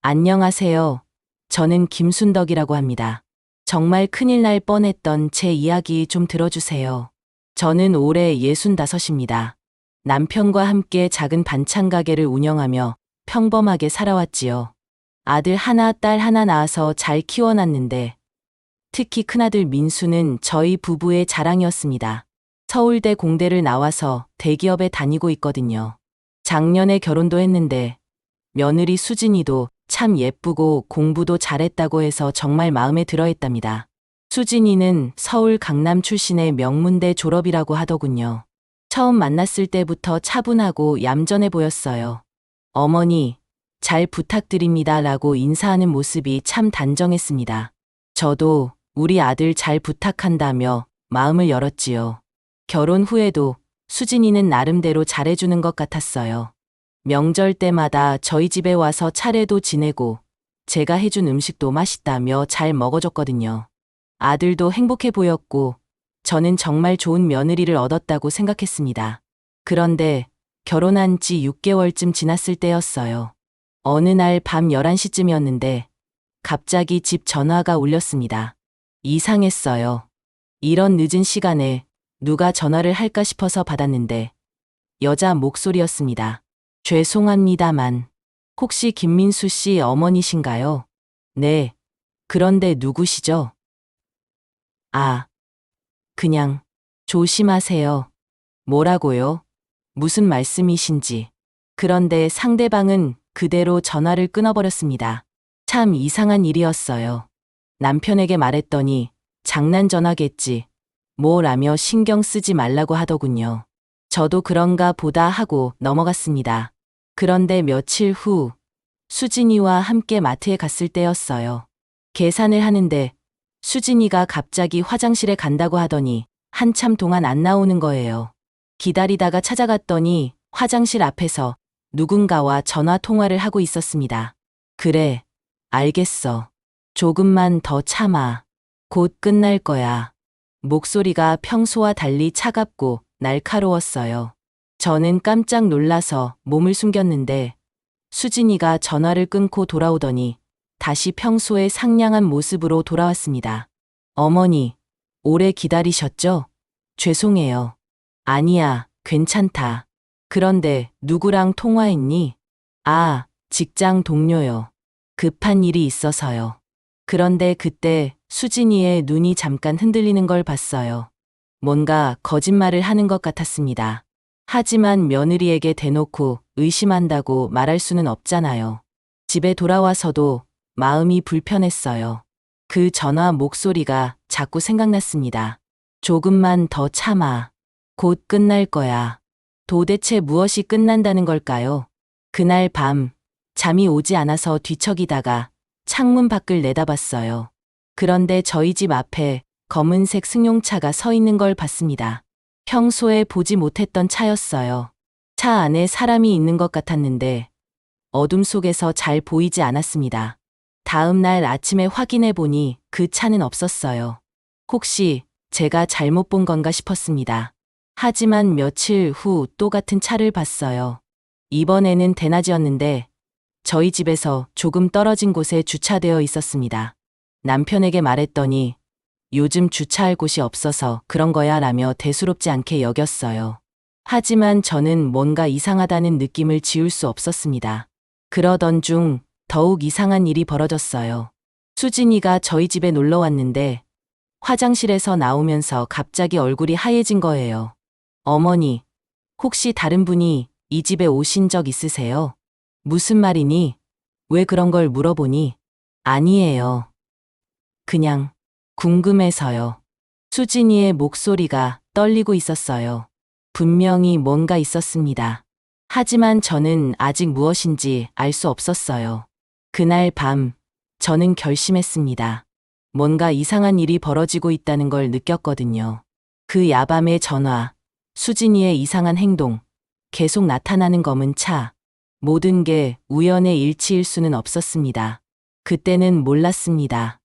안녕하세요. 저는 김순덕이라고 합니다. 정말 큰일 날 뻔했던 제 이야기 좀 들어주세요. 저는 올해 65입니다. 남편과 함께 작은 반찬 가게를 운영하며 평범하게 살아왔지요. 아들 하나, 딸 하나 낳아서 잘 키워놨는데 특히 큰아들 민수는 저희 부부의 자랑이었습니다. 서울대 공대를 나와서 대기업에 다니고 있거든요. 작년에 결혼도 했는데 며느리 수진이도 참 예쁘고 공부도 잘했다고 해서 정말 마음에 들어했답니다. 수진이는 서울 강남 출신의 명문대 졸업이라고 하더군요. 처음 만났을 때부터 차분하고 얌전해 보였어요. 어머니, 잘 부탁드립니다 라고 인사하는 모습이 참 단정했습니다. 저도 우리 아들 잘 부탁한다며 마음을 열었지요. 결혼 후에도 수진이는 나름대로 잘해주는 것 같았어요. 명절 때마다 저희 집에 와서 차례도 지내고 제가 해준 음식도 맛있다며 잘 먹어줬거든요. 아들도 행복해 보였고 저는 정말 좋은 며느리를 얻었다고 생각했습니다. 그런데 결혼한 지 6개월쯤 지났을 때였어요. 어느 날 밤 11시쯤이었는데 갑자기 집 전화가 울렸습니다. 이상했어요. 이런 늦은 시간에 누가 전화를 할까 싶어서 받았는데 여자 목소리였습니다. 죄송합니다만 혹시 김민수 씨 어머니신가요? 네. 그런데 누구시죠? 아, 그냥 조심하세요. 뭐라고요? 무슨 말씀이신지. 그런데 상대방은 그대로 전화를 끊어버렸습니다. 참 이상한 일이었어요. 남편에게 말했더니 장난 전화겠지. 뭐라며 신경 쓰지 말라고 하더군요. 저도 그런가 보다 하고 넘어갔습니다. 그런데 며칠 후 수진이와 함께 마트에 갔을 때였어요. 계산을 하는데 수진이가 갑자기 화장실에 간다고 하더니 한참 동안 안 나오는 거예요. 기다리다가 찾아갔더니 화장실 앞에서 누군가와 전화 통화를 하고 있었습니다. 그래, 알겠어. 조금만 더 참아. 곧 끝날 거야. 목소리가 평소와 달리 차갑고 날카로웠어요. 저는 깜짝 놀라서 몸을 숨겼는데 수진이가 전화를 끊고 돌아오더니 다시 평소의 상냥한 모습으로 돌아왔습니다. 어머니, 오래 기다리셨죠? 죄송해요. 아니야, 괜찮다. 그런데 누구랑 통화했니? 아, 직장 동료요. 급한 일이 있어서요. 그런데 그때 수진이의 눈이 잠깐 흔들리는 걸 봤어요. 뭔가 거짓말을 하는 것 같았습니다. 하지만 며느리에게 대놓고 의심한다고 말할 수는 없잖아요. 집에 돌아와서도 마음이 불편했어요. 그 전화 목소리가 자꾸 생각났습니다. 조금만 더 참아. 곧 끝날 거야. 도대체 무엇이 끝난다는 걸까요? 그날 밤, 잠이 오지 않아서 뒤척이다가 창문 밖을 내다봤어요. 그런데 저희 집 앞에 검은색 승용차가 서 있는 걸 봤습니다. 평소에 보지 못했던 차였어요. 차 안에 사람이 있는 것 같았는데 어둠 속에서 잘 보이지 않았습니다. 다음 날 아침에 확인해 보니 그 차는 없었어요. 혹시 제가 잘못 본 건가 싶었습니다. 하지만 며칠 후 또 같은 차를 봤어요. 이번에는 대낮이었는데 저희 집에서 조금 떨어진 곳에 주차되어 있었습니다. 남편에게 말했더니 요즘 주차할 곳이 없어서 그런 거야 라며 대수롭지 않게 여겼어요. 하지만 저는 뭔가 이상하다는 느낌을 지울 수 없었습니다. 그러던 중 더욱 이상한 일이 벌어졌어요. 수진이가 저희 집에 놀러 왔는데 화장실에서 나오면서 갑자기 얼굴이 하얘진 거예요. 어머니, 혹시 다른 분이 이 집에 오신 적 있으세요? 무슨 말이니? 왜 그런 걸 물어보니? 아니에요. 그냥 궁금해서요. 수진이의 목소리가 떨리고 있었어요. 분명히 뭔가 있었습니다. 하지만 저는 아직 무엇인지 알 수 없었어요. 그날 밤, 저는 결심했습니다. 뭔가 이상한 일이 벌어지고 있다는 걸 느꼈거든요. 그 야밤의 전화, 수진이의 이상한 행동, 계속 나타나는 검은 차, 모든 게 우연의 일치일 수는 없었습니다. 그때는 몰랐습니다.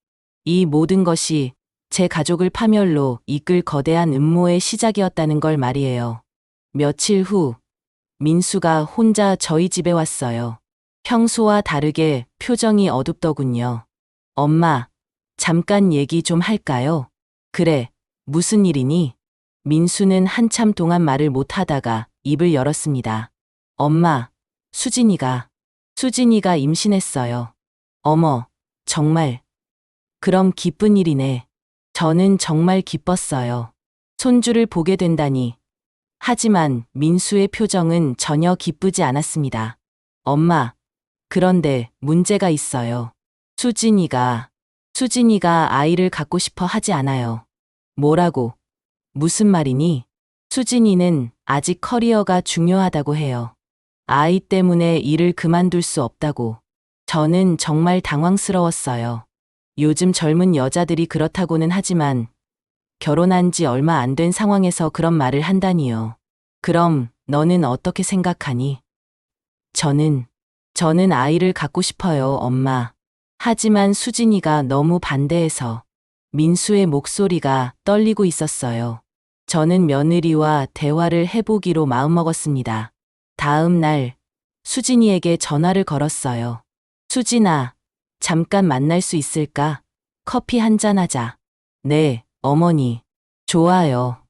이 모든 것이 제 가족을 파멸로 이끌 거대한 음모의 시작이었다는 걸 말이에요. 며칠 후 민수가 혼자 저희 집에 왔어요. 평소와 다르게 표정이 어둡더군요. 엄마, 잠깐 얘기 좀 할까요? 그래, 무슨 일이니? 민수는 한참 동안 말을 못 하다가 입을 열었습니다. 엄마, 수진이가 임신했어요. 어머, 정말. 그럼 기쁜 일이네. 저는 정말 기뻤어요. 손주를 보게 된다니. 하지만 민수의 표정은 전혀 기쁘지 않았습니다. 엄마, 그런데 문제가 있어요. 수진이가 아이를 갖고 싶어 하지 않아요. 뭐라고? 무슨 말이니? 수진이는 아직 커리어가 중요하다고 해요. 아이 때문에 일을 그만둘 수 없다고. 저는 정말 당황스러웠어요. 요즘 젊은 여자들이 그렇다고는 하지만 결혼한 지 얼마 안 된 상황에서 그런 말을 한다니요. 그럼 너는 어떻게 생각하니? 저는 아이를 갖고 싶어요, 엄마. 하지만 수진이가 너무 반대해서 민수의 목소리가 떨리고 있었어요. 저는 며느리와 대화를 해보기로 마음먹었습니다. 다음 날 수진이에게 전화를 걸었어요. 수진아, 잠깐 만날 수 있을까? 커피 한잔 하자. 네, 어머니. 좋아요.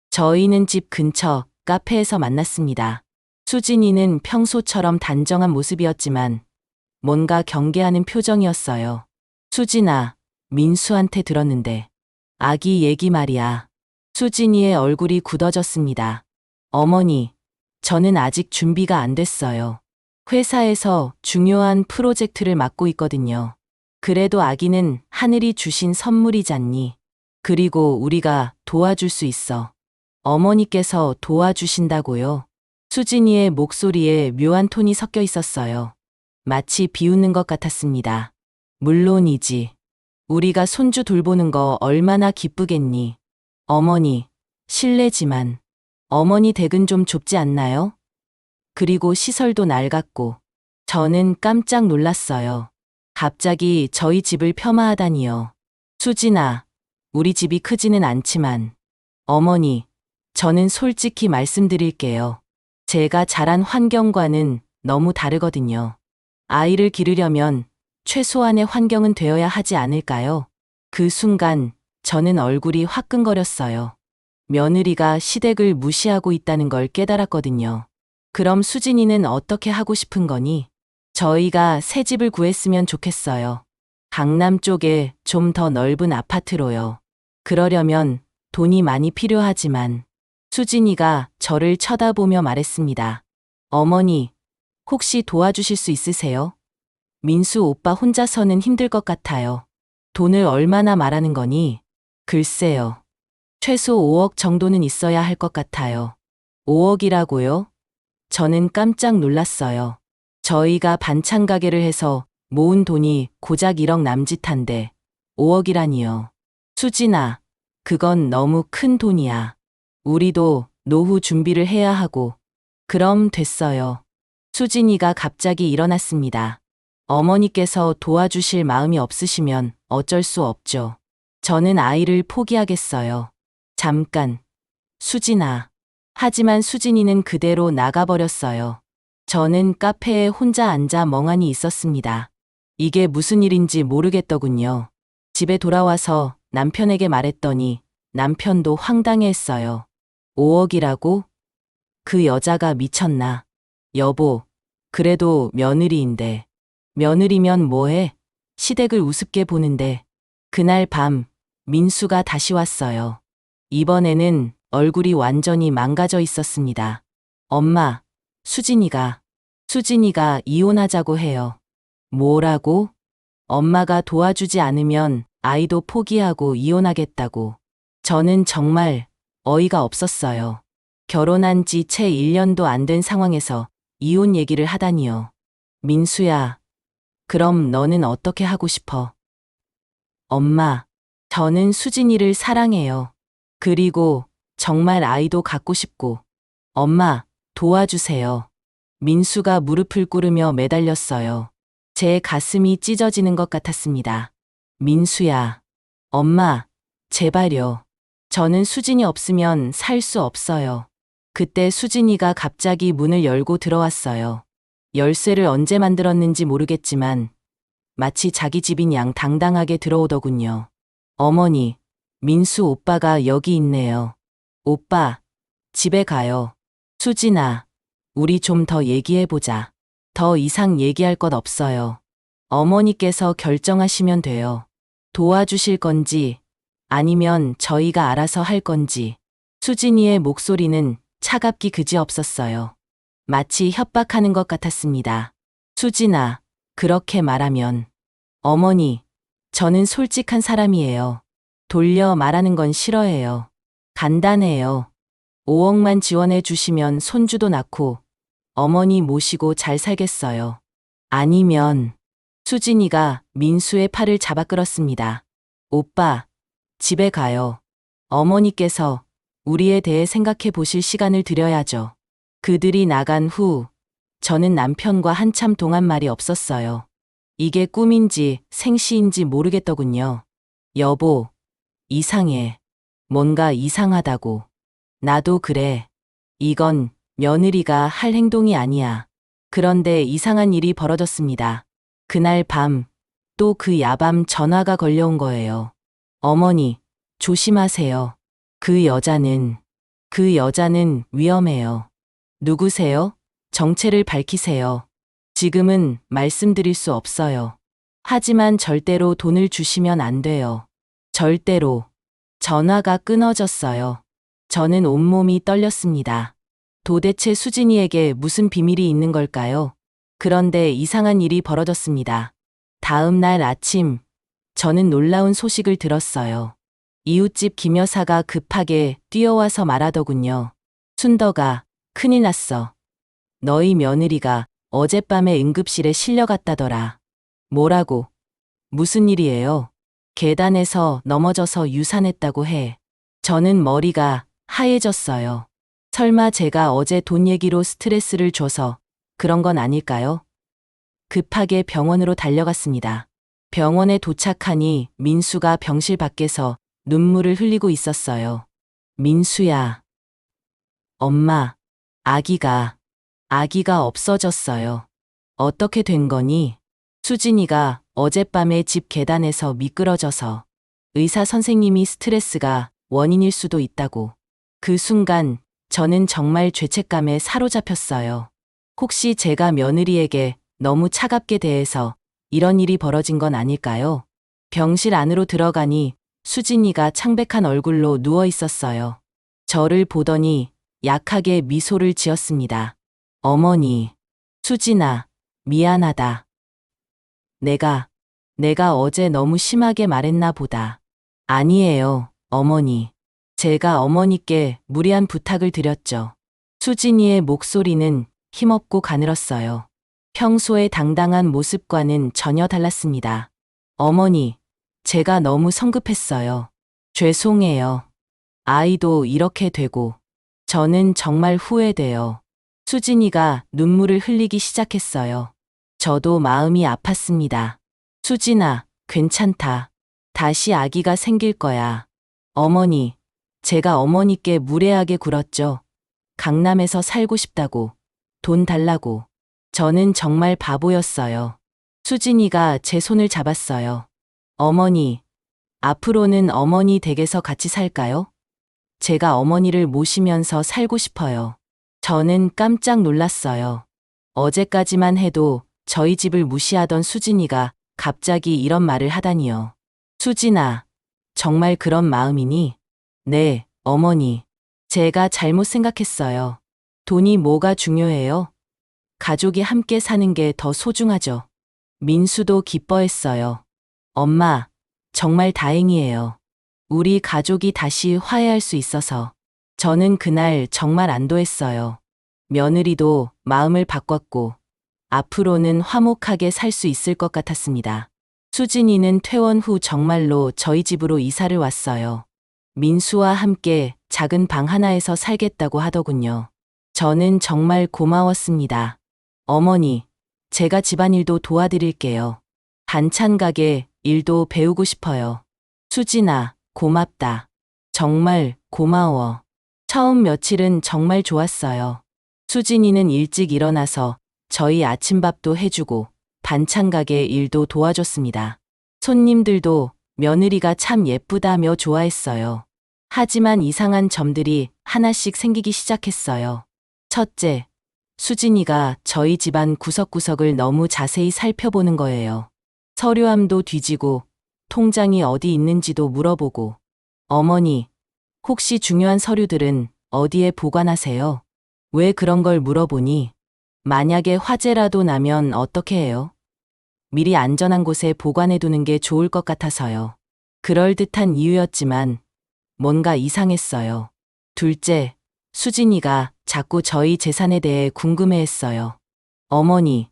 저희는 집 근처 카페에서 만났습니다. 수진이는 평소처럼 단정한 모습이었지만 뭔가 경계하는 표정이었어요. 수진아, 민수한테 들었는데 아기 얘기 말이야. 수진이의 얼굴이 굳어졌습니다. 어머니, 저는 아직 준비가 안 됐어요. 회사에서 중요한 프로젝트를 맡고 있거든요. 그래도 아기는 하늘이 주신 선물이잖니. 그리고 우리가 도와줄 수 있어. 어머니께서 도와주신다고요? 수진이의 목소리에 묘한 톤이 섞여 있었어요. 마치 비웃는 것 같았습니다. 물론이지. 우리가 손주 돌보는 거 얼마나 기쁘겠니? 어머니, 실례지만 어머니 댁은 좀 좁지 않나요? 그리고 시설도 낡았고. 저는 깜짝 놀랐어요. 갑자기 저희 집을 폄하하다니요. 수진아, 우리 집이 크지는 않지만 어머니, 저는 솔직히 말씀드릴게요. 제가 자란 환경과는 너무 다르거든요. 아이를 기르려면 최소한의 환경은 되어야 하지 않을까요? 그 순간 저는 얼굴이 화끈거렸어요. 며느리가 시댁을 무시하고 있다는 걸 깨달았거든요. 그럼 수진이는 어떻게 하고 싶은 거니? 저희가 새 집을 구했으면 좋겠어요. 강남 쪽에 좀 더 넓은 아파트로요. 그러려면 돈이 많이 필요하지만 수진이가 저를 쳐다보며 말했습니다. 어머니, 혹시 도와주실 수 있으세요? 민수 오빠 혼자서는 힘들 것 같아요. 돈을 얼마나 말하는 거니? 글쎄요. 최소 5억 정도는 있어야 할 것 같아요. 5억이라고요? 저는 깜짝 놀랐어요. 저희가 반찬 가게를 해서 모은 돈이 고작 1억 남짓한데 5억이라니요. 수진아, 그건 너무 큰 돈이야. 우리도 노후 준비를 해야 하고. 그럼 됐어요. 수진이가 갑자기 일어났습니다. 어머니께서 도와주실 마음이 없으시면 어쩔 수 없죠. 저는 아이를 포기하겠어요. 잠깐. 수진아. 하지만 수진이는 그대로 나가버렸어요. 저는 카페에 혼자 앉아 멍하니 있었습니다. 이게 무슨 일인지 모르겠더군요. 집에 돌아와서 남편에게 말했더니 남편도 황당해했어요. 5억이라고? 그 여자가 미쳤나? 여보, 그래도 며느리인데. 며느리면 뭐해? 시댁을 우습게 보는데. 그날 밤 민수가 다시 왔어요. 이번에는 얼굴이 완전히 망가져 있었습니다. 엄마, 수진이가 이혼하자고 해요. 뭐라고? 엄마가 도와주지 않으면 아이도 포기하고 이혼하겠다고. 저는 정말 어이가 없었어요. 결혼한 지 채 1년도 안 된 상황에서 이혼 얘기를 하다니요. 민수야, 그럼 너는 어떻게 하고 싶어? 엄마, 저는 수진이를 사랑해요. 그리고 정말 아이도 갖고 싶고. 엄마, 도와주세요. 민수가 무릎을 꿇으며 매달렸어요. 제 가슴이 찢어지는 것 같았습니다. 민수야, 엄마, 제발요. 저는 수진이 없으면 살 수 없어요. 그때 수진이가 갑자기 문을 열고 들어왔어요. 열쇠를 언제 만들었는지 모르겠지만 마치 자기 집인 양 당당하게 들어오더군요. 어머니, 민수 오빠가 여기 있네요. 오빠, 집에 가요. 수진아, 우리 좀 더 얘기해보자. 더 이상 얘기할 것 없어요. 어머니께서 결정하시면 돼요. 도와주실 건지 아니면 저희가 알아서 할 건지. 수진이의 목소리는 차갑기 그지없었어요. 마치 협박하는 것 같았습니다. 수진아, 그렇게 말하면. 어머니, 저는 솔직한 사람이에요. 돌려 말하는 건 싫어해요. 간단해요. 5억만 지원해 주시면 손주도 낳고 어머니 모시고 잘 살겠어요. 아니면 수진이가 민수의 팔을 잡아 끌었습니다. 오빠, 집에 가요. 어머니께서 우리에 대해 생각해 보실 시간을 드려야죠. 그들이 나간 후 저는 남편과 한참 동안 말이 없었어요. 이게 꿈인지 생시인지 모르겠더군요. 여보, 이상해. 뭔가 이상하다고. 나도 그래. 이건 며느리가 할 행동이 아니야. 그런데 이상한 일이 벌어졌습니다. 그날 밤, 또 그 야밤 전화가 걸려온 거예요. 어머니, 조심하세요. 그 여자는 위험해요. 누구세요? 정체를 밝히세요. 지금은 말씀드릴 수 없어요. 하지만 절대로 돈을 주시면 안 돼요. 절대로. 전화가 끊어졌어요. 저는 온몸이 떨렸습니다. 도대체 수진이에게 무슨 비밀이 있는 걸까요? 그런데 이상한 일이 벌어졌습니다. 다음 날 아침, 저는 놀라운 소식을 들었어요. 이웃집 김 여사가 급하게 뛰어와서 말하더군요. 순덕아, 큰일 났어. 너희 며느리가 어젯밤에 응급실에 실려갔다더라. 뭐라고? 무슨 일이에요? 계단에서 넘어져서 유산했다고 해. 저는 머리가 하얘졌어요. 설마 제가 어제 돈 얘기로 스트레스를 줘서 그런 건 아닐까요? 급하게 병원으로 달려갔습니다. 병원에 도착하니 민수가 병실 밖에서 눈물을 흘리고 있었어요. 민수야. 엄마, 아기가 없어졌어요. 어떻게 된 거니? 수진이가 어젯밤에 집 계단에서 미끄러져서 의사 선생님이 스트레스가 원인일 수도 있다고. 그 순간 저는 정말 죄책감에 사로잡혔어요. 혹시 제가 며느리에게 너무 차갑게 대해서 이런 일이 벌어진 건 아닐까요? 병실 안으로 들어가니 수진이가 창백한 얼굴로 누워 있었어요. 저를 보더니 약하게 미소를 지었습니다. 어머니, 수진아, 미안하다. 내가 어제 너무 심하게 말했나 보다. 아니에요, 어머니. 제가 어머니께 무리한 부탁을 드렸죠. 수진이의 목소리는 힘없고 가늘었어요. 평소의 당당한 모습과는 전혀 달랐습니다. 어머니, 제가 너무 성급했어요. 죄송해요. 아이도 이렇게 되고. 저는 정말 후회돼요. 수진이가 눈물을 흘리기 시작했어요. 저도 마음이 아팠습니다. 수진아, 괜찮다. 다시 아기가 생길 거야. 어머니, 제가 어머니께 무례하게 굴었죠. 강남에서 살고 싶다고, 돈 달라고. 저는 정말 바보였어요. 수진이가 제 손을 잡았어요. 어머니, 앞으로는 어머니 댁에서 같이 살까요? 제가 어머니를 모시면서 살고 싶어요. 저는 깜짝 놀랐어요. 어제까지만 해도 저희 집을 무시하던 수진이가 갑자기 이런 말을 하다니요. 수진아, 정말 그런 마음이니? 네, 어머니. 제가 잘못 생각했어요. 돈이 뭐가 중요해요? 가족이 함께 사는 게 더 소중하죠. 민수도 기뻐했어요. 엄마, 정말 다행이에요. 우리 가족이 다시 화해할 수 있어서. 저는 그날 정말 안도했어요. 며느리도 마음을 바꿨고 앞으로는 화목하게 살 수 있을 것 같았습니다. 수진이는 퇴원 후 정말로 저희 집으로 이사를 왔어요. 민수와 함께 작은 방 하나에서 살겠다고 하더군요. 저는 정말 고마웠습니다. 어머니, 제가 집안일도 도와드릴게요. 반찬 가게 일도 배우고 싶어요. 수진아, 고맙다. 정말 고마워. 처음 며칠은 정말 좋았어요. 수진이는 일찍 일어나서 저희 아침밥도 해주고 반찬 가게 일도 도와줬습니다. 손님들도 며느리가 참 예쁘다며 좋아했어요. 하지만 이상한 점들이 하나씩 생기기 시작했어요. 첫째, 수진이가 저희 집안 구석구석을 너무 자세히 살펴보는 거예요. 서류함도 뒤지고 통장이 어디 있는지도 물어보고 어머니, 혹시 중요한 서류들은 어디에 보관하세요? 왜 그런 걸 물어보니? 만약에 화재라도 나면 어떻게 해요? 미리 안전한 곳에 보관해두는 게 좋을 것 같아서요. 그럴듯한 이유였지만 뭔가 이상했어요. 둘째, 수진이가 자꾸 저희 재산에 대해 궁금해했어요. 어머니,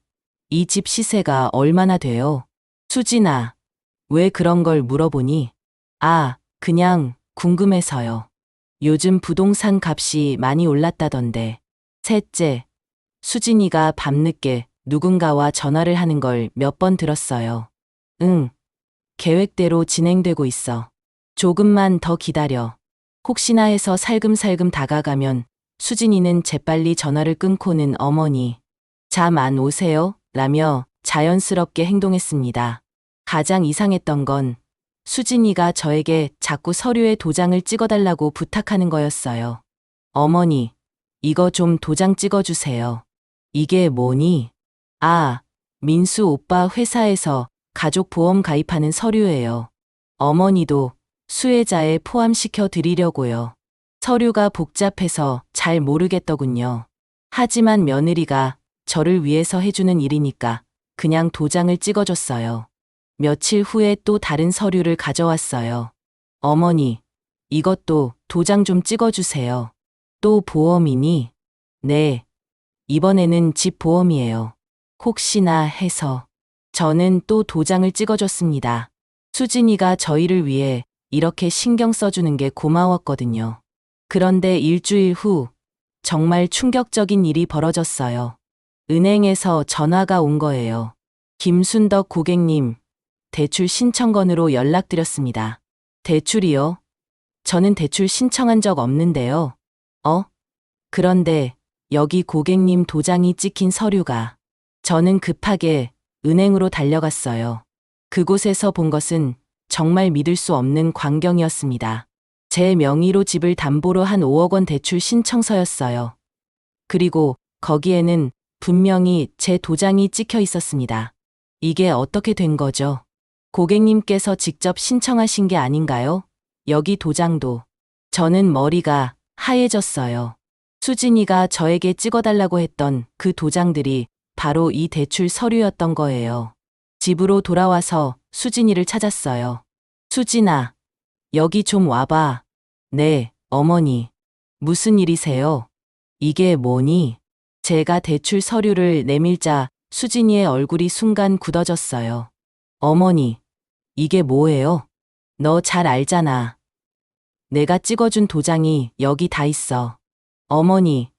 이 집 시세가 얼마나 돼요? 수진아, 왜 그런 걸 물어보니? 아, 그냥 궁금해서요. 요즘 부동산 값이 많이 올랐다던데. 셋째, 수진이가 밤늦게 누군가와 전화를 하는 걸 몇 번 들었어요. 응, 계획대로 진행되고 있어. 조금만 더 기다려. 혹시나 해서 살금살금 다가가면 수진이는 재빨리 전화를 끊고는 어머니, 잠 안 오세요? 라며 자연스럽게 행동했습니다. 가장 이상했던 건 수진이가 저에게 자꾸 서류에 도장을 찍어달라고 부탁하는 거였어요. 어머니, 이거 좀 도장 찍어주세요. 이게 뭐니? 아, 민수 오빠 회사에서 가족 보험 가입하는 서류예요. 어머니도 수혜자에 포함시켜 드리려고요. 서류가 복잡해서 잘 모르겠더군요. 하지만 며느리가 저를 위해서 해주는 일이니까 그냥 도장을 찍어줬어요. 며칠 후에 또 다른 서류를 가져왔어요. 어머니, 이것도 도장 좀 찍어주세요. 또 보험이니? 네. 이번에는 집 보험이에요. 혹시나 해서. 저는 또 도장을 찍어줬습니다. 수진이가 저희를 위해 이렇게 신경 써주는 게 고마웠거든요. 그런데 일주일 후 정말 충격적인 일이 벌어졌어요. 은행에서 전화가 온 거예요. 김순덕 고객님, 대출 신청건으로 연락드렸습니다. 대출이요? 저는 대출 신청한 적 없는데요. 그런데 여기 고객님 도장이 찍힌 서류가. 저는 급하게 은행으로 달려갔어요. 그곳에서 본 것은 정말 믿을 수 없는 광경이었습니다. 제 명의로 집을 담보로 한 5억 원 대출 신청서였어요. 그리고 거기에는 분명히 제 도장이 찍혀 있었습니다. 이게 어떻게 된 거죠? 고객님께서 직접 신청하신 게 아닌가요? 여기 도장도. 저는 머리가 하얘졌어요. 수진이가 저에게 찍어달라고 했던 그 도장들이 바로 이 대출 서류였던 거예요. 집으로 돌아와서 수진이를 찾았어요. 수진아, 여기 좀 와봐. 네, 어머니. 무슨 일이세요? 이게 뭐니? 제가 대출 서류를 내밀자 수진이의 얼굴이 순간 굳어졌어요. 어머니, 이게 뭐예요? 너 잘 알잖아. 내가 찍어준 도장이 여기 다 있어. 어머니,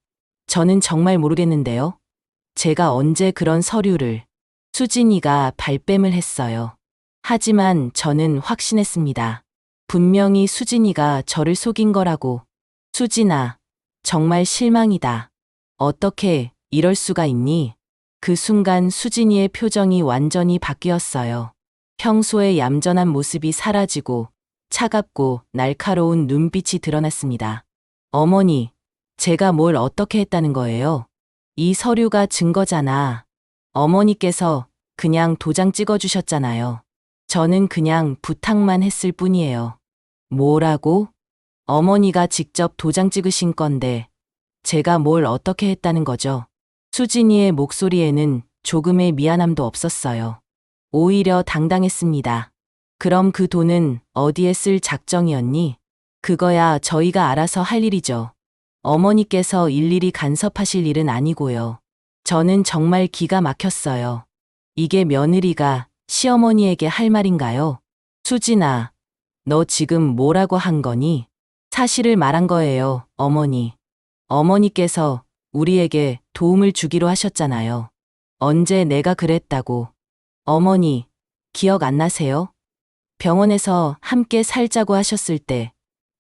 저는 정말 모르겠는데요. 제가 언제 그런 서류를. 수진이가 발뺌을 했어요. 하지만 저는 확신했습니다. 분명히 수진이가 저를 속인 거라고. 수진아, 정말 실망이다. 어떻게 이럴 수가 있니? 그 순간 수진이의 표정이 완전히 바뀌었어요. 평소의 얌전한 모습이 사라지고 차갑고 날카로운 눈빛이 드러났습니다. 어머니, 제가 뭘 어떻게 했다는 거예요? 이 서류가 증거잖아. 어머니께서 그냥 도장 찍어주셨잖아요. 저는 그냥 부탁만 했을 뿐이에요. 뭐라고? 어머니가 직접 도장 찍으신 건데 제가 뭘 어떻게 했다는 거죠? 수진이의 목소리에는 조금의 미안함도 없었어요. 오히려 당당했습니다. 그럼 그 돈은 어디에 쓸 작정이었니? 그거야 저희가 알아서 할 일이죠. 어머니께서 일일이 간섭하실 일은 아니고요. 저는 정말 기가 막혔어요. 이게 며느리가 시어머니에게 할 말인가요? 수진아, 너 지금 뭐라고 한 거니? 사실을 말한 거예요, 어머니. 어머니께서 우리에게 도움을 주기로 하셨잖아요. 언제 내가 그랬다고. 어머니, 기억 안 나세요? 병원에서 함께 살자고 하셨을 때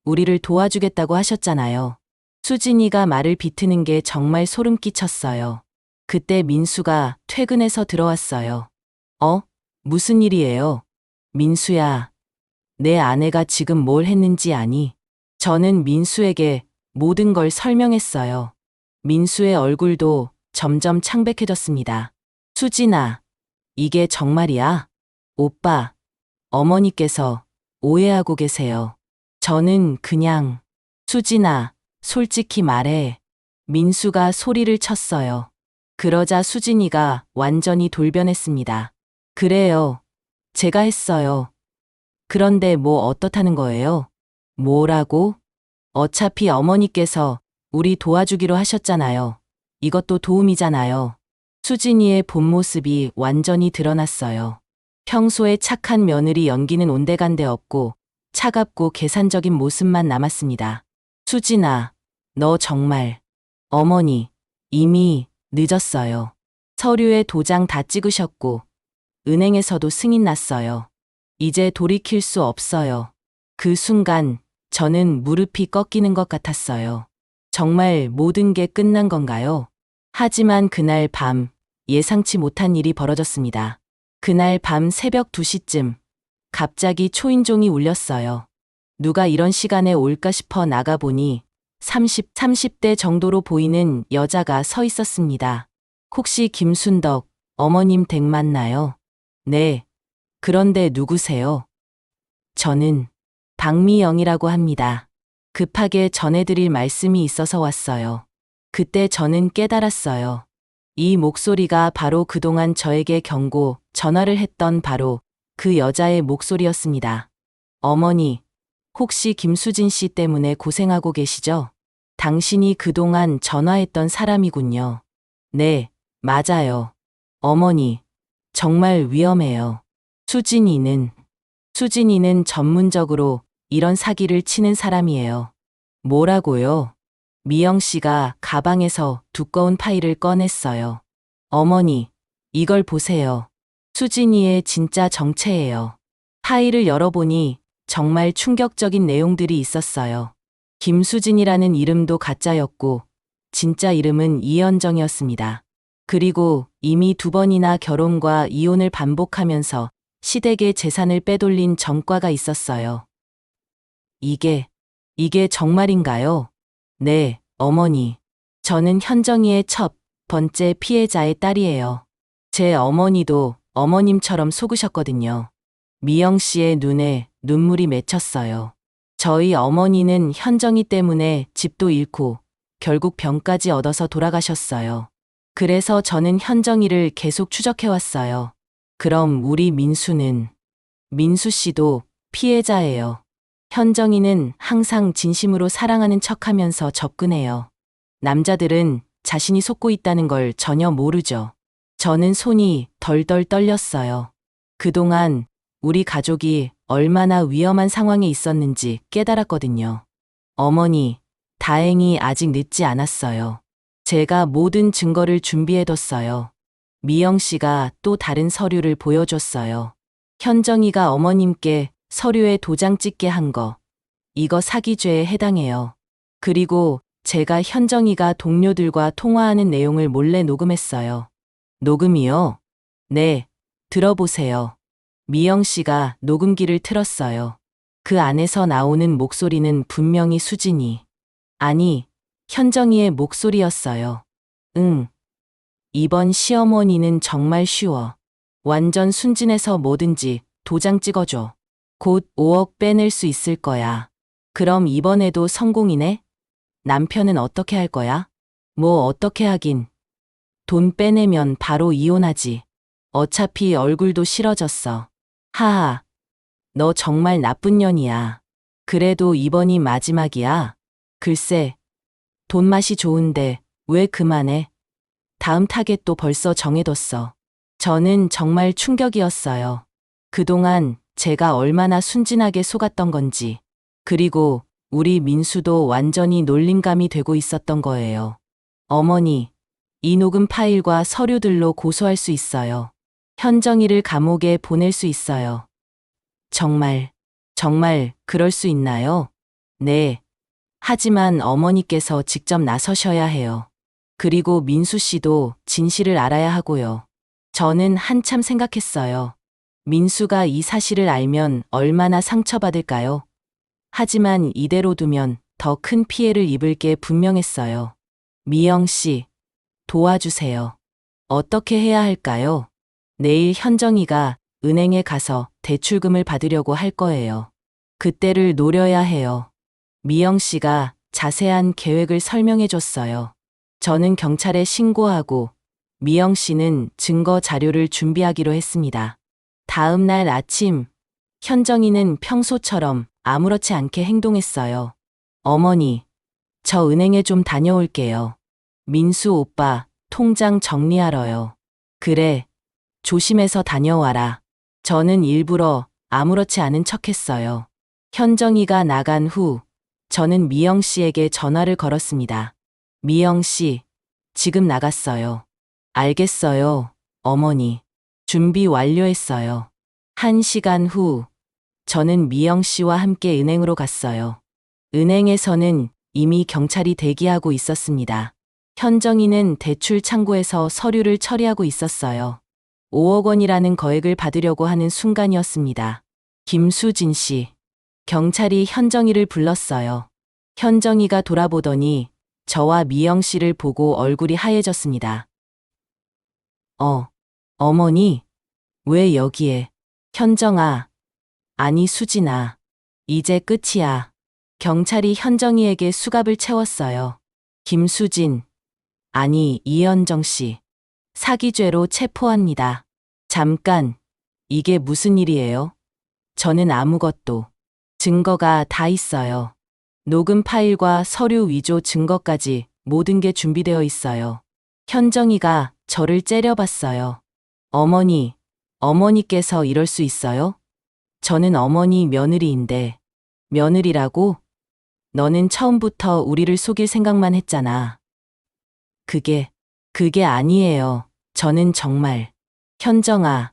우리를 도와주겠다고 하셨잖아요. 수진이가 말을 비트는 게 정말 소름 끼쳤어요. 그때 민수가 퇴근해서 들어왔어요. 무슨 일이에요? 민수야, 내 아내가 지금 뭘 했는지 아니? 저는 민수에게 모든 걸 설명했어요. 민수의 얼굴도 점점 창백해졌습니다. 수진아, 이게 정말이야? 오빠, 어머니께서 오해하고 계세요. 저는 그냥, 수진아, 솔직히 말해. 민수가 소리를 쳤어요. 그러자 수진이가 완전히 돌변했습니다. 그래요. 제가 했어요. 그런데 뭐 어떻다는 거예요? 뭐라고? 어차피 어머니께서 우리 도와주기로 하셨잖아요. 이것도 도움이잖아요. 수진이의 본 모습이 완전히 드러났어요. 평소에 착한 며느리 연기는 온데간데 없고 차갑고 계산적인 모습만 남았습니다. 수진아, 너 정말. 어머니, 이미 늦었어요. 서류에 도장 다 찍으셨고 은행에서도 승인 났어요. 이제 돌이킬 수 없어요. 그 순간 저는 무릎이 꺾이는 것 같았어요. 정말 모든 게 끝난 건가요? 하지만 그날 밤 예상치 못한 일이 벌어졌습니다. 그날 밤 새벽 2시쯤 갑자기 초인종이 울렸어요. 누가 이런 시간에 올까 싶어 나가보니 30대 정도로 보이는 여자가 서 있었습니다. 혹시 김순덕 어머님 댁 맞나요? 네. 그런데 누구세요? 저는 박미영이라고 합니다. 급하게 전해드릴 말씀이 있어서 왔어요. 그때 저는 깨달았어요. 이 목소리가 바로 그동안 저에게 경고, 전화를 했던 바로 그 여자의 목소리였습니다. 어머니, 혹시 김수진 씨 때문에 고생하고 계시죠? 당신이 그동안 전화했던 사람이군요. 네, 맞아요. 어머니, 정말 위험해요. 수진이는 전문적으로 이런 사기를 치는 사람이에요. 뭐라고요? 미영 씨가 가방에서 두꺼운 파일을 꺼냈어요. 어머니, 이걸 보세요. 수진이의 진짜 정체예요. 파일을 열어보니 정말 충격적인 내용들이 있었어요. 김수진이라는 이름도 가짜였고 진짜 이름은 이현정이었습니다. 그리고 이미 2번이나 결혼과 이혼을 반복하면서 시댁의 재산을 빼돌린 전과가 있었어요. 이게 정말인가요? 네, 어머니. 저는 현정이의 첫 번째 피해자의 딸이에요. 제 어머니도 어머님처럼 속으셨거든요. 미영 씨의 눈에 눈물이 맺혔어요. 저희 어머니는 현정이 때문에 집도 잃고 결국 병까지 얻어서 돌아가셨어요. 그래서 저는 현정이를 계속 추적해왔어요. 그럼 우리 민수 씨도 피해자예요. 현정이는 항상 진심으로 사랑하는 척하면서 접근해요. 남자들은 자신이 속고 있다는 걸 전혀 모르죠. 저는 손이 덜덜 떨렸어요. 그동안 우리 가족이 얼마나 위험한 상황에 있었는지 깨달았거든요. 어머니, 다행히 아직 늦지 않았어요. 제가 모든 증거를 준비해뒀어요. 미영 씨가 또 다른 서류를 보여줬어요. 현정이가 어머님께 서류에 도장 찍게 한 거, 이거 사기죄에 해당해요. 그리고 제가 현정이가 동료들과 통화하는 내용을 몰래 녹음했어요. 녹음이요? 네, 들어보세요. 미영 씨가 녹음기를 틀었어요. 그 안에서 나오는 목소리는 분명히 수진이, 아니, 현정이의 목소리였어요. 응. 이번 시어머니는 정말 쉬워. 완전 순진해서 뭐든지 도장 찍어줘. 곧 5억 빼낼 수 있을 거야. 그럼 이번에도 성공이네? 남편은 어떻게 할 거야? 뭐 어떻게 하긴. 돈 빼내면 바로 이혼하지. 어차피 얼굴도 싫어졌어. 하하. 너 정말 나쁜 년이야. 그래도 이번이 마지막이야. 글쎄, 돈 맛이 좋은데 왜 그만해? 다음 타겟도 벌써 정해뒀어. 저는 정말 충격이었어요. 그동안 제가 얼마나 순진하게 속았던 건지, 그리고 우리 민수도 완전히 놀림감이 되고 있었던 거예요. 어머니, 이 녹음 파일과 서류들로 고소할 수 있어요. 현정이를 감옥에 보낼 수 있어요. 정말 그럴 수 있나요? 네. 하지만 어머니께서 직접 나서셔야 해요. 그리고 민수 씨도 진실을 알아야 하고요. 저는 한참 생각했어요. 민수가 이 사실을 알면 얼마나 상처받을까요? 하지만 이대로 두면 더 큰 피해를 입을 게 분명했어요. 미영 씨, 도와주세요. 어떻게 해야 할까요? 내일 현정이가 은행에 가서 대출금을 받으려고 할 거예요. 그때를 노려야 해요. 미영 씨가 자세한 계획을 설명해 줬어요. 저는 경찰에 신고하고 미영 씨는 증거 자료를 준비하기로 했습니다. 다음 날 아침, 현정이는 평소처럼 아무렇지 않게 행동했어요. 어머니, 저 은행에 좀 다녀올게요. 민수 오빠, 통장 정리하러요. 그래, 조심해서 다녀와라. 저는 일부러 아무렇지 않은 척했어요. 현정이가 나간 후, 저는 미영 씨에게 전화를 걸었습니다. 미영 씨, 지금 나갔어요. 알겠어요, 어머니. 준비 완료했어요. 1시간 후, 저는 미영 씨와 함께 은행으로 갔어요. 은행에서는 이미 경찰이 대기하고 있었습니다. 현정이는 대출 창구에서 서류를 처리하고 있었어요. 5억 원이라는 거액을 받으려고 하는 순간이었습니다. 김수진 씨. 경찰이 현정이를 불렀어요. 현정이가 돌아보더니 저와 미영 씨를 보고 얼굴이 하얘졌습니다. 어머니, 왜 여기에? 현정아, 아니 수진아, 이제 끝이야. 경찰이 현정이에게 수갑을 채웠어요. 김수진, 아니 이현정 씨, 사기죄로 체포합니다. 잠깐, 이게 무슨 일이에요? 저는 아무것도. 증거가 다 있어요. 녹음 파일과 서류 위조 증거까지 모든 게 준비되어 있어요. 현정이가 저를 째려봤어요. 어머니, 어머니께서 이럴 수 있어요? 저는 어머니 며느리인데. 며느리라고? 너는 처음부터 우리를 속일 생각만 했잖아. 그게 아니에요. 저는 정말. 현정아,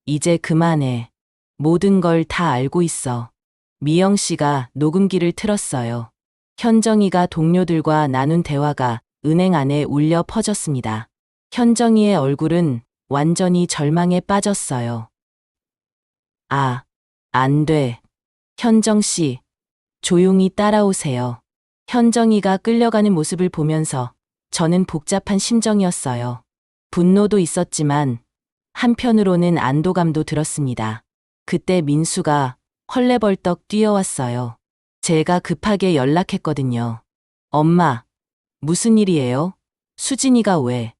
이제 그만해. 모든 걸 다 알고 있어. 미영 씨가 녹음기를 틀었어요. 현정이가 동료들과 나눈 대화가 은행 안에 울려 퍼졌습니다. 현정이의 얼굴은 완전히 절망에 빠졌어요. 아, 안 돼. 현정 씨, 조용히 따라오세요. 현정이가 끌려가는 모습을 보면서 저는 복잡한 심정이었어요. 분노도 있었지만 한편으로는 안도감도 들었습니다. 그때 민수가 헐레벌떡 뛰어왔어요. 제가 급하게 연락했거든요. 엄마, 무슨 일이에요? 수진이가 왜?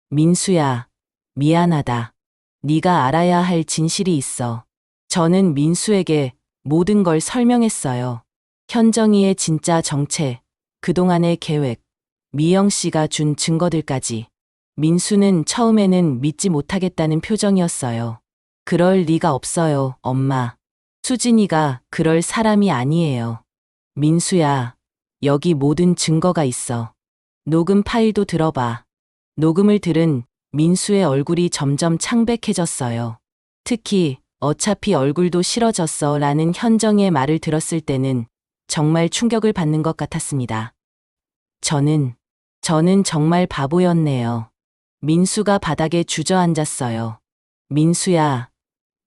민수야, 미안하다. 네가 알아야 할 진실이 있어. 저는 민수에게 모든 걸 설명했어요. 현정이의 진짜 정체, 그동안의 계획, 미영 씨가 준 증거들까지. 민수는 처음에는 믿지 못하겠다는 표정이었어요. 그럴 리가 없어요, 엄마. 수진이가 그럴 사람이 아니에요. 민수야, 여기 모든 증거가 있어. 녹음 파일도 들어봐. 녹음을 들은 민수의 얼굴이 점점 창백해졌어요. 특히 어차피 얼굴도 싫어졌어 라는 현정의 말을 들었을 때는 정말 충격을 받는 것 같았습니다. 저는 정말 바보였네요. 민수가 바닥에 주저앉았어요. 민수야,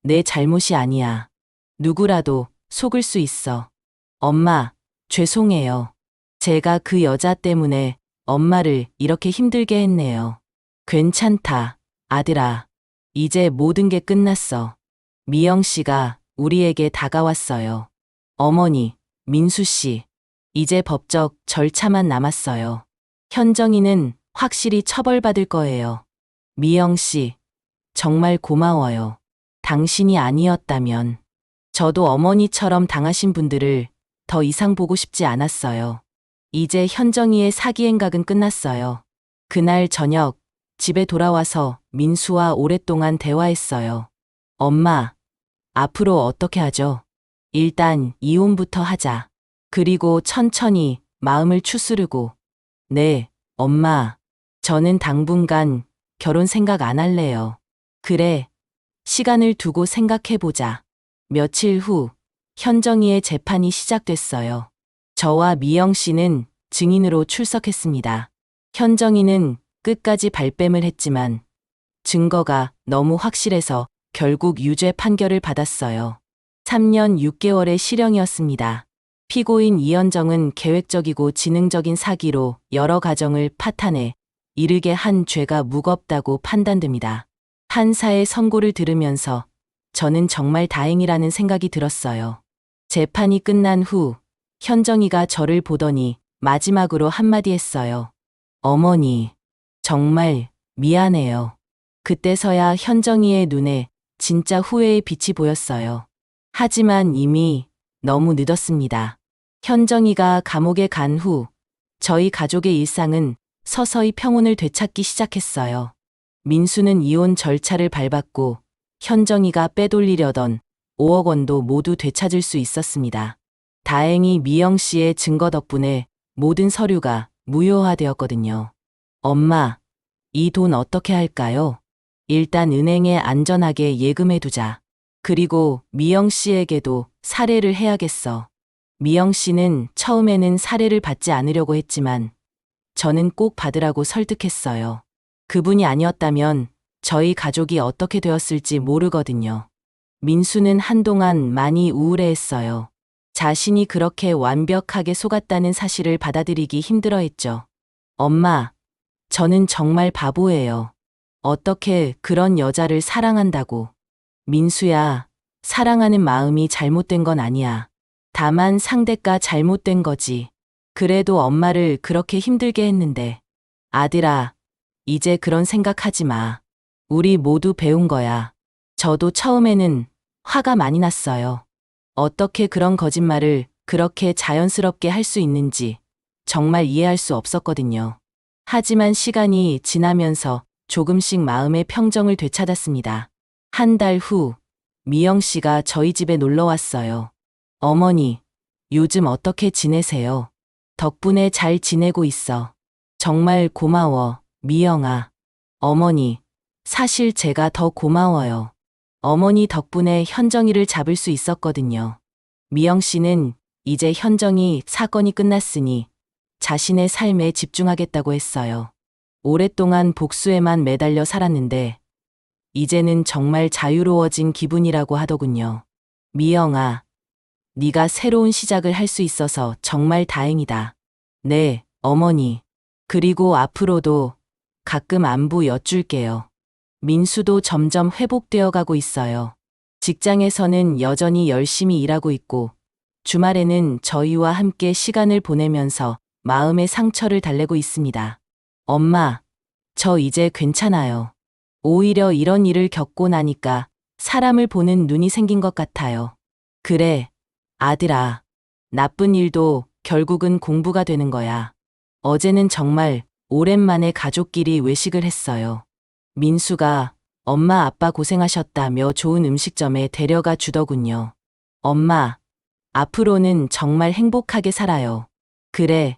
내 잘못이 아니야. 누구라도 속을 수 있어. 엄마, 죄송해요. 제가 그 여자 때문에 엄마를 이렇게 힘들게 했네요. 괜찮다, 아들아. 이제 모든 게 끝났어. 미영 씨가 우리에게 다가왔어요. 어머니, 민수 씨, 이제 법적 절차만 남았어요. 현정이는 확실히 처벌받을 거예요. 미영 씨, 정말 고마워요. 당신이 아니었다면 저도 어머니처럼 당하신 분들을 더 이상 보고 싶지 않았어요. 이제 현정이의 사기 행각은 끝났어요. 그날 저녁 집에 돌아와서 민수와 오랫동안 대화했어요. 엄마, 앞으로 어떻게 하죠? 일단 이혼부터 하자. 그리고 천천히 마음을 추스르고. 네, 엄마. 저는 당분간 결혼 생각 안 할래요. 그래, 시간을 두고 생각해보자. 며칠 후, 현정이의 재판이 시작됐어요. 저와 미영 씨는 증인으로 출석했습니다. 현정이는 끝까지 발뺌을 했지만 증거가 너무 확실해서 결국 유죄 판결을 받았어요. 3년 6개월의 실형이었습니다. 피고인 이현정은 계획적이고 지능적인 사기로 여러 가정을 파탄에 이르게 한 죄가 무겁다고 판단됩니다. 판사의 선고를 들으면서 저는 정말 다행이라는 생각이 들었어요. 재판이 끝난 후 현정이가 저를 보더니 마지막으로 한마디 했어요. 어머니, 정말 미안해요. 그때서야 현정이의 눈에 진짜 후회의 빛이 보였어요. 하지만 이미 너무 늦었습니다. 현정이가 감옥에 간 후 저희 가족의 일상은 서서히 평온을 되찾기 시작했어요. 민수는 이혼 절차를 밟았고 현정이가 빼돌리려던 5억 원도 모두 되찾을 수 있었습니다. 다행히 미영 씨의 증거 덕분에 모든 서류가 무효화되었거든요. 엄마, 이 돈 어떻게 할까요? 일단 은행에 안전하게 예금해두자. 그리고 미영 씨에게도 살해를 해야겠어. 미영 씨는 처음에는 살해를 받지 않으려고 했지만 저는 꼭 받으라고 설득했어요. 그분이 아니었다면 저희 가족이 어떻게 되었을지 모르거든요. 민수는 한동안 많이 우울해했어요. 자신이 그렇게 완벽하게 속았다는 사실을 받아들이기 힘들어했죠. 엄마, 저는 정말 바보예요. 어떻게 그런 여자를 사랑한다고. 민수야, 사랑하는 마음이 잘못된 건 아니야. 다만 상대가 잘못된 거지. 그래도 엄마를 그렇게 힘들게 했는데. 아들아, 이제 그런 생각하지 마. 우리 모두 배운 거야. 저도 처음에는 화가 많이 났어요. 어떻게 그런 거짓말을 그렇게 자연스럽게 할 수 있는지 정말 이해할 수 없었거든요. 하지만 시간이 지나면서 조금씩 마음의 평정을 되찾았습니다. 한 달 후, 미영 씨가 저희 집에 놀러 왔어요. 어머니, 요즘 어떻게 지내세요? 덕분에 잘 지내고 있어. 정말 고마워, 미영아. 어머니, 사실 제가 더 고마워요. 어머니 덕분에 현정이를 잡을 수 있었거든요. 미영 씨는 이제 현정이 사건이 끝났으니 자신의 삶에 집중하겠다고 했어요. 오랫동안 복수에만 매달려 살았는데 이제는 정말 자유로워진 기분이라고 하더군요. 미영아, 네가 새로운 시작을 할 수 있어서 정말 다행이다. 네, 어머니. 그리고 앞으로도 가끔 안부 여쭐게요. 민수도 점점 회복되어 가고 있어요. 직장에서는 여전히 열심히 일하고 있고 주말에는 저희와 함께 시간을 보내면서 마음의 상처를 달래고 있습니다. 엄마, 저 이제 괜찮아요. 오히려 이런 일을 겪고 나니까 사람을 보는 눈이 생긴 것 같아요. 그래, 아들아. 나쁜 일도 결국은 공부가 되는 거야. 어제는 정말 오랜만에 가족끼리 외식을 했어요. 민수가 엄마 아빠 고생하셨다며 좋은 음식점에 데려가 주더군요. 엄마, 앞으로는 정말 행복하게 살아요. 그래,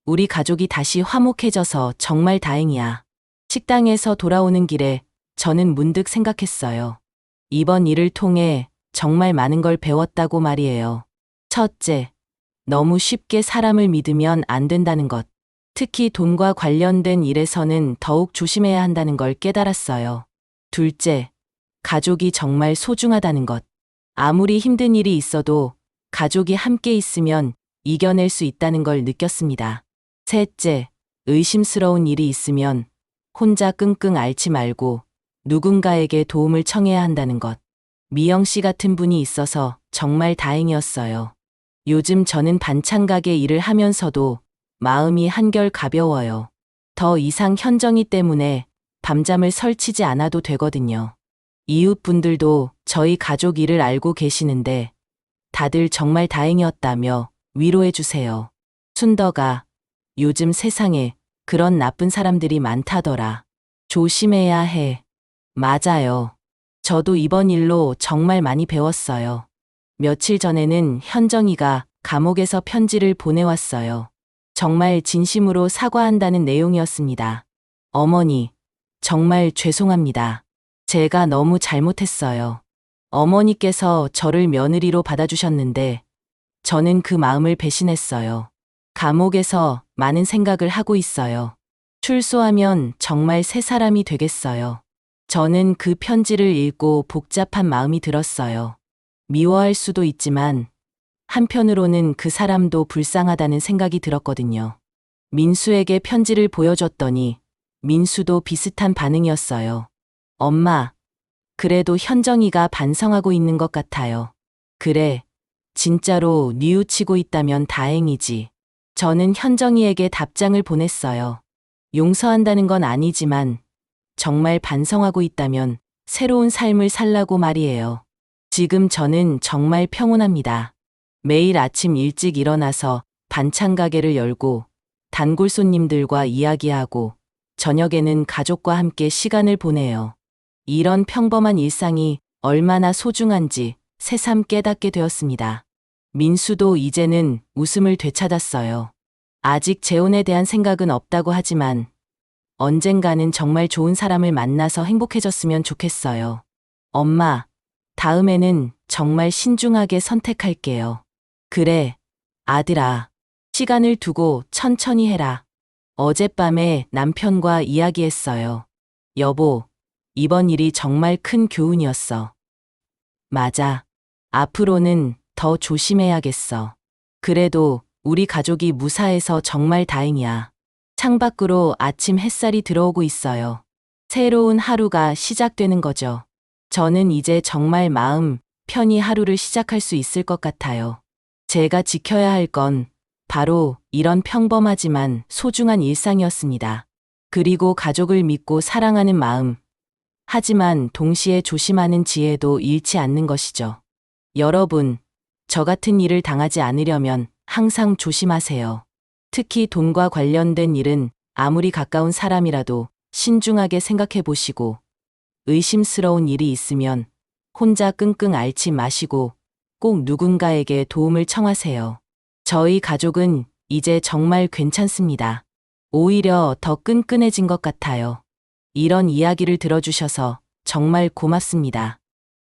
우리 가족이 다시 화목해져서 정말 다행이야. 식당에서 돌아오는 길에 저는 문득 생각했어요. 이번 일을 통해 정말 많은 걸 배웠다고 말이에요. 첫째, 너무 쉽게 사람을 믿으면 안 된다는 것. 특히 돈과 관련된 일에서는 더욱 조심해야 한다는 걸 깨달았어요. 둘째, 가족이 정말 소중하다는 것. 아무리 힘든 일이 있어도 가족이 함께 있으면 이겨낼 수 있다는 걸 느꼈습니다. 셋째, 의심스러운 일이 있으면 혼자 끙끙 앓지 말고 누군가에게 도움을 청해야 한다는 것. 미영 씨 같은 분이 있어서 정말 다행이었어요. 요즘 저는 반찬 가게 일을 하면서도 마음이 한결 가벼워요. 더 이상 현정이 때문에 밤잠을 설치지 않아도 되거든요. 이웃분들도 저희 가족 일을 알고 계시는데 다들 정말 다행이었다며 위로해 주세요. 순덕아, 요즘 세상에 그런 나쁜 사람들이 많다더라. 조심해야 해. 맞아요. 저도 이번 일로 정말 많이 배웠어요. 며칠 전에는 현정이가 감옥에서 편지를 보내왔어요. 정말 진심으로 사과한다는 내용이었습니다. 어머니, 정말 죄송합니다. 제가 너무 잘못했어요. 어머니께서 저를 며느리로 받아주셨는데 저는 그 마음을 배신했어요. 감옥에서 많은 생각을 하고 있어요. 출소하면 정말 새 사람이 되겠어요. 저는 그 편지를 읽고 복잡한 마음이 들었어요. 미워할 수도 있지만 한편으로는 그 사람도 불쌍하다는 생각이 들었거든요. 민수에게 편지를 보여줬더니 민수도 비슷한 반응이었어요. 엄마, 그래도 현정이가 반성하고 있는 것 같아요. 그래, 진짜로 뉘우치고 있다면 다행이지. 저는 현정이에게 답장을 보냈어요. 용서한다는 건 아니지만 정말 반성하고 있다면 새로운 삶을 살라고 말이에요. 지금 저는 정말 평온합니다. 매일 아침 일찍 일어나서 반찬 가게를 열고 단골 손님들과 이야기하고 저녁에는 가족과 함께 시간을 보내요. 이런 평범한 일상이 얼마나 소중한지 새삼 깨닫게 되었습니다. 민수도 이제는 웃음을 되찾았어요. 아직 재혼에 대한 생각은 없다고 하지만 언젠가는 정말 좋은 사람을 만나서 행복해졌으면 좋겠어요. 엄마, 다음에는 정말 신중하게 선택할게요. 그래, 아들아. 시간을 두고 천천히 해라. 어젯밤에 남편과 이야기했어요. 여보, 이번 일이 정말 큰 교훈이었어. 맞아. 앞으로는 더 조심해야겠어. 그래도 우리 가족이 무사해서 정말 다행이야. 창밖으로 아침 햇살이 들어오고 있어요. 새로운 하루가 시작되는 거죠. 저는 이제 정말 마음 편히 하루를 시작할 수 있을 것 같아요. 제가 지켜야 할 건 바로 이런 평범하지만 소중한 일상이었습니다. 그리고 가족을 믿고 사랑하는 마음. 하지만 동시에 조심하는 지혜도 잃지 않는 것이죠. 여러분, 저 같은 일을 당하지 않으려면 항상 조심하세요. 특히 돈과 관련된 일은 아무리 가까운 사람이라도 신중하게 생각해 보시고, 의심스러운 일이 있으면 혼자 끙끙 앓지 마시고 꼭 누군가에게 도움을 청하세요. 저희 가족은 이제 정말 괜찮습니다. 오히려 더 끈끈해진 것 같아요. 이런 이야기를 들어주셔서 정말 고맙습니다.